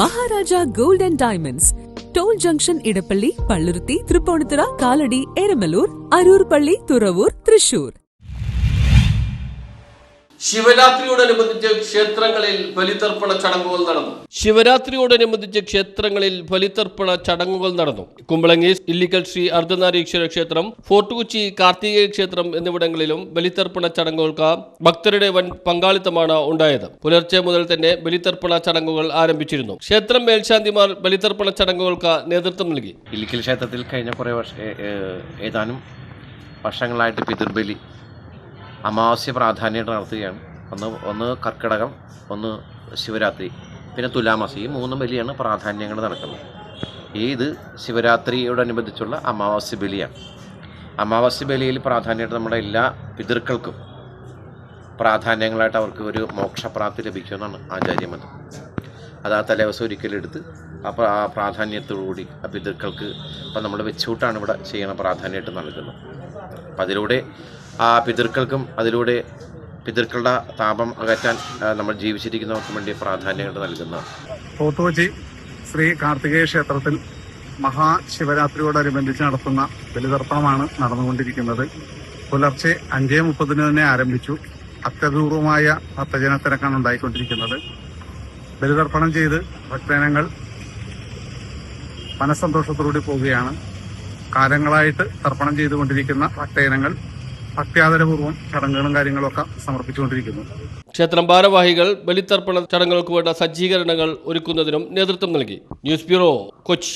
Maharaja gold and diamonds, toll junction, Edappally, Palluruthy, Thrippunithura, Kalady, Eramalloor, Aroor Palli, Thuravoor, Thrissur. ശിവരാത്രിയോടനുബന്ധിച്ച് ക്ഷേത്രങ്ങളിൽ ബലിതർപ്പണ ചടങ്ങുകൾ നടന്നു. കുമ്പളങ്ങി ഇല്ലിക്കൽ ശ്രീ അർദ്ധനാരീശ്വര ക്ഷേത്രം, ഫോർട്ട് കൊച്ചി കാർത്തികേയ ക്ഷേത്രം എന്നിവിടങ്ങളിലും ബലിതർപ്പണ ചടങ്ങുകൾക്ക് ഭക്തരുടെ വൻ പങ്കാളിത്തമാണ് ഉണ്ടായത്. പുലർച്ചെ മുതൽ തന്നെ ബലിതർപ്പണ ചടങ്ങുകൾ ആരംഭിച്ചിരുന്നു. ക്ഷേത്രം മേൽശാന്തിമാർ ബലിതർപ്പണ ചടങ്ങുകൾക്ക് നേതൃത്വം നൽകി. ഇല്ലിക്കൽ ക്ഷേത്രത്തിൽ കഴിഞ്ഞ ഏതാനും വർഷങ്ങളായിട്ട് പിതൃബലി അമാവാസ്യ പ്രാധാന്യമായിട്ട് നടത്തുകയാണ്. ഒന്ന് കർക്കിടകം, ഒന്ന് ശിവരാത്രി, പിന്നെ തുലാമാസം. ഈ 3 ബലിയാണ് പ്രാധാന്യങ്ങൾ നടക്കുന്നത്. ഇത് ശിവരാത്രിയോടനുബന്ധിച്ചുള്ള അമാവാസ്യ ബലിയാണ്. അമാവാസ്യ ബലിയിൽ പ്രാധാന്യമായിട്ട് നമ്മുടെ എല്ലാ പിതൃക്കൾക്കും പ്രാധാന്യങ്ങളായിട്ട് അവർക്ക് ഒരു മോക്ഷപ്രാപ്തി ലഭിക്കുമെന്നാണ് ആചാര്യമതം. അത് ആ തലേദിവസം ഒരിക്കലെടുത്ത് അപ്പോൾ ആ പ്രാധാന്യത്തോടുകൂടി ആ പിതൃക്കൾക്ക് ഇപ്പം നമ്മൾ വെച്ചുകൂട്ടാണ് ഇവിടെ ചെയ്യണ പ്രാധാന്യമായിട്ട് നൽകുന്നത്. അപ്പം അതിലൂടെ ആ പിതൃക്കൾക്കും അതിലൂടെ പിതൃക്കളുടെ താപം അകറ്റാൻ നമ്മൾ ജീവിച്ചിരിക്കുന്നവർക്ക് വേണ്ടി പ്രാധാന്യങ്ങൾ നൽകുന്നതാണ്. ഫോർട്ട് കൊച്ചി ശ്രീ കാർത്തികേയ ക്ഷേത്രത്തിൽ മഹാശിവരാത്രിയോടനുബന്ധിച്ച് നടത്തുന്ന ബലിതർപ്പണമാണ് നടന്നുകൊണ്ടിരിക്കുന്നത്. പുലർച്ചെ 5:30 തന്നെ ആരംഭിച്ചു. അത്യപൂർവമായ ഭക്തജനത്തിരക്കാണ് ഉണ്ടായിക്കൊണ്ടിരിക്കുന്നത്. ബലിതർപ്പണം ചെയ്ത് ഭക്തജനങ്ങൾ മനസ്സന്തോഷത്തോടുകൂടി പോവുകയാണ്. കാലങ്ങളായിട്ട് തർപ്പണം ചെയ്തുകൊണ്ടിരിക്കുന്ന ഭക്തജനങ്ങൾ ഭക്ത്യാദരപൂർവ്വം ചടങ്ങുകളും കാര്യങ്ങളൊക്കെ സമർപ്പിച്ചുകൊണ്ടിരിക്കുന്നു. ക്ഷേത്രം ഭാരവാഹികൾ ബലിതർപ്പണ ചടങ്ങുകൾക്ക് വേണ്ട സജ്ജീകരണങ്ങൾ ഒരുക്കുന്നതിനും നേതൃത്വം നൽകി. News bureau, Kochi.